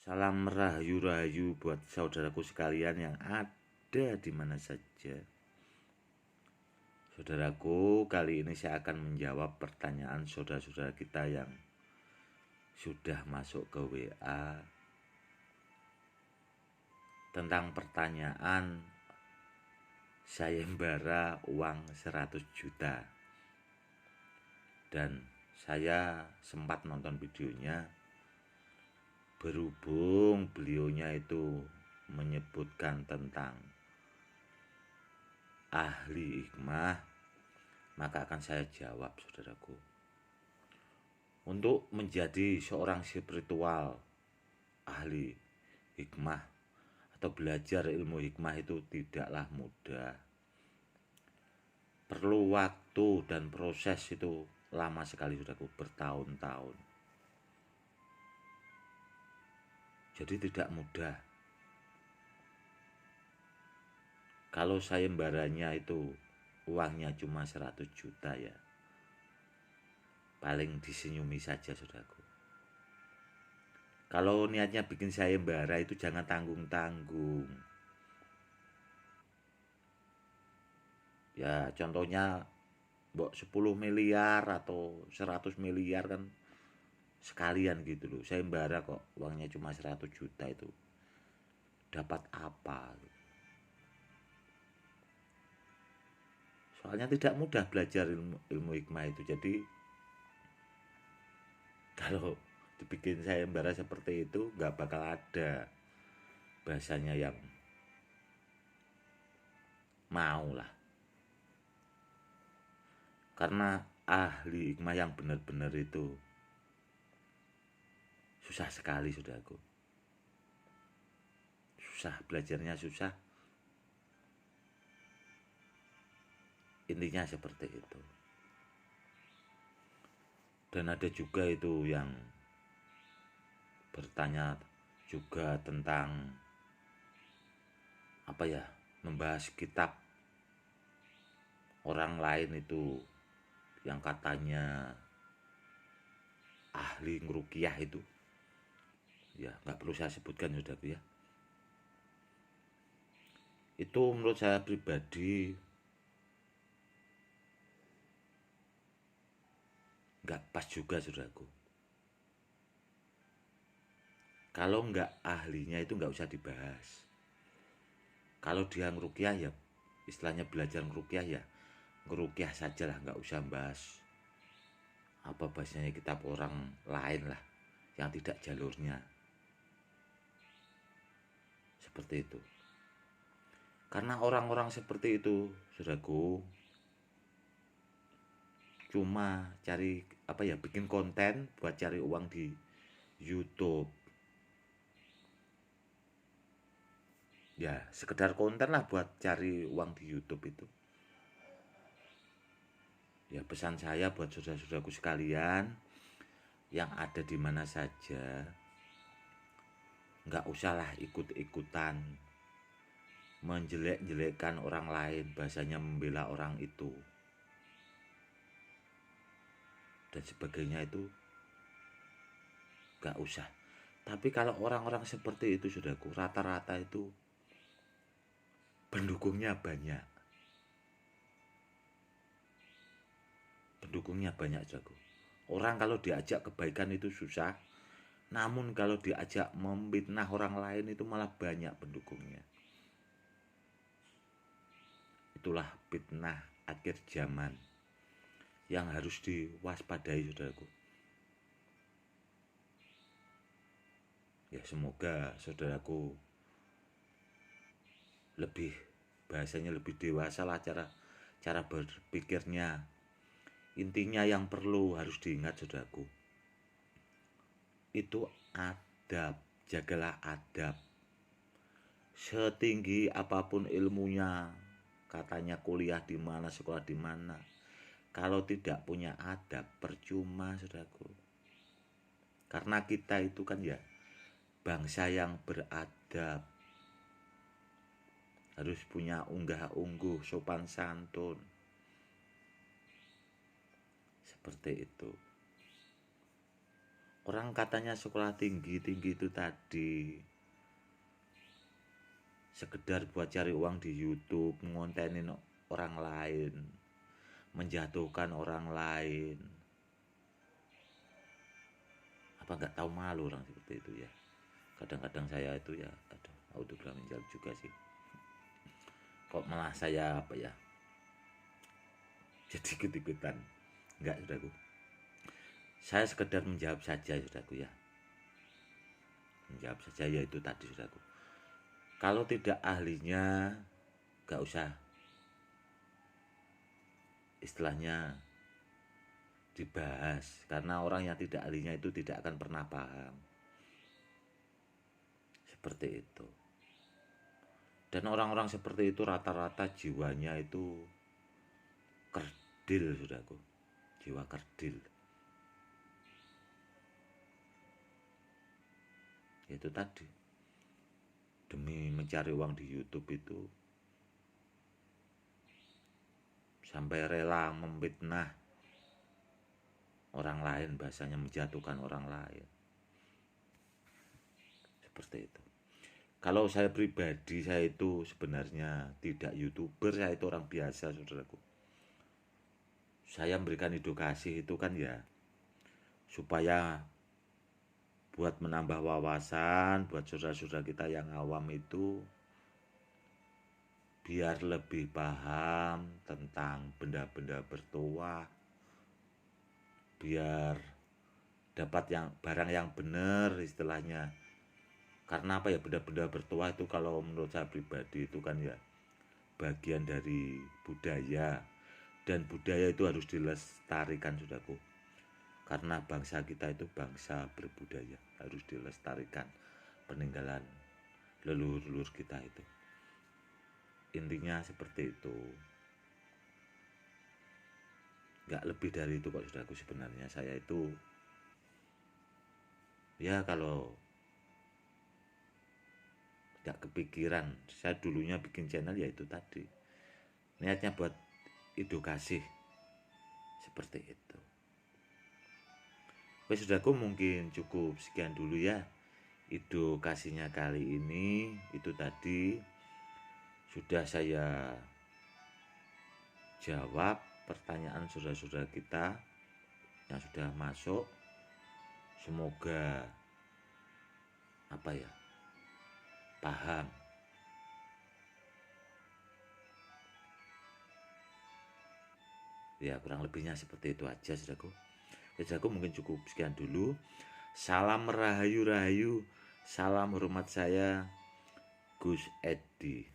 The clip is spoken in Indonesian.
Salam rahayu-rahayu buat saudaraku sekalian yang ada di mana saja. Saudaraku, kali ini saya akan menjawab pertanyaan saudara-saudara kita yang sudah masuk ke WA tentang pertanyaan sayembara uang 100 juta. Dan saya sempat nonton videonya. Berhubung beliaunya itu menyebutkan tentang ahli hikmah, maka akan saya jawab, saudaraku. Untuk menjadi seorang spiritual ahli hikmah atau belajar ilmu hikmah itu tidaklah mudah. Perlu waktu dan proses itu lama sekali, saudaraku, bertahun-tahun. Jadi tidak mudah. Kalau sayembaranya itu uangnya cuma 100 juta ya, paling disenyumi saja, saudaraku. Kalau niatnya bikin sayembara itu jangan tanggung-tanggung. Ya contohnya 10 miliar atau 100 miliar kan sekalian gitu loh. Sayembara kok uangnya cuma 100 juta itu. Dapat apa? Soalnya tidak mudah belajar ilmu hikmah itu. Jadi kalau dibikin sayembara seperti itu nggak bakal ada bahasanya yang mau lah. Karena ahli hikmah yang benar-benar itu susah sekali, saudaraku. Susah, belajarnya susah. Intinya seperti itu. Dan ada juga itu yang bertanya juga tentang apa ya, membahas kitab orang lain itu yang katanya ahli ngerukiah itu. Ya nggak perlu saya sebutkan, saudaraku ya. Itu menurut saya pribadi nggak pas juga, saudaraku. Kalau nggak ahlinya itu nggak usah dibahas. Kalau dia ngerukiah ya istilahnya belajar ngerukiah ya ngerukiah saja lah, nggak usah bahas apa bahasanya kitab orang lain lah yang tidak jalurnya. Seperti itu. Karena orang-orang seperti itu, saudaraku, cuma cari apa ya, bikin konten buat cari uang di YouTube. Ya sekedar konten lah buat cari uang di YouTube itu. Ya pesan saya buat saudara-saudaraku sekalian yang ada di mana saja, nggak usahlah ikut-ikutan menjelek-jelekkan orang lain, bahasanya membela orang itu dan sebagainya, itu nggak usah. Tapi kalau orang-orang seperti itu, saudaraku, rata-rata itu pendukungnya banyak. Pendukungnya banyak, saudaraku. Orang kalau diajak kebaikan itu susah, namun kalau diajak memfitnah orang lain itu malah banyak pendukungnya. Itulah fitnah akhir zaman yang harus diwaspadai, saudaraku. Ya semoga saudaraku lebih bahasanya lebih dewasa lah cara berpikirnya. Intinya yang perlu harus diingat, saudaraku, itu adab. Jagalah adab. Setinggi apapun ilmunya, katanya kuliah di mana, sekolah di mana, kalau tidak punya adab percuma, saudaraku. Karena kita itu kan ya bangsa yang beradab, harus punya unggah-ungguh, sopan santun. Seperti itu. Orang katanya sekolah tinggi itu tadi sekedar buat cari uang di YouTube, ngontenin orang lain, menjatuhkan orang lain. Apa nggak tahu malu orang seperti itu ya? Kadang-kadang saya itu ya, aduh, auzubillah min dzalik juga sih. Kok malah saya apa ya? Jadi ikut-ikutan. Enggak, saudaraku. Saya sekedar menjawab saja, saudaraku ya. Menjawab saja yaitu tadi, saudaraku. Kalau tidak ahlinya, nggak usah istilahnya dibahas, karena orang yang tidak ahlinya itu tidak akan pernah paham. Seperti itu. Dan orang-orang seperti itu rata-rata jiwanya itu kerdil, saudaraku. Jiwa kerdil. Itu tadi. Demi mencari uang di YouTube itu sampai rela memfitnah orang lain, bahasanya menjatuhkan orang lain. Seperti itu. Kalau saya pribadi, saya itu sebenarnya tidak YouTuber, saya itu orang biasa, saudaraku. Saya memberikan edukasi itu kan ya supaya buat menambah wawasan buat saudara-saudara kita yang awam itu, biar lebih paham tentang benda-benda bertuah, biar dapat yang barang yang benar istilahnya. Karena apa ya, benda-benda bertuah itu kalau menurut saya pribadi itu kan ya bagian dari budaya, dan budaya itu harus dilestarikan, saudaraku. Karena bangsa kita itu bangsa berbudaya, harus dilestarikan peninggalan leluhur-leluhur kita itu. Intinya seperti itu. Nggak lebih dari itu kok, saudaraku. Sebenarnya saya itu ya kalau nggak kepikiran, saya dulunya bikin channel ya itu tadi, niatnya buat edukasi seperti itu. Oke, saudaraku, mungkin cukup sekian dulu ya edukasinya kali ini. Itu tadi sudah saya jawab pertanyaan saudara-saudara kita yang sudah masuk. Semoga apa ya, paham. Ya kurang lebihnya seperti itu aja, saudaraku. Saudaraku, mungkin cukup sekian dulu. Salam rahayu-rahayu, salam hormat saya, Gus Edi.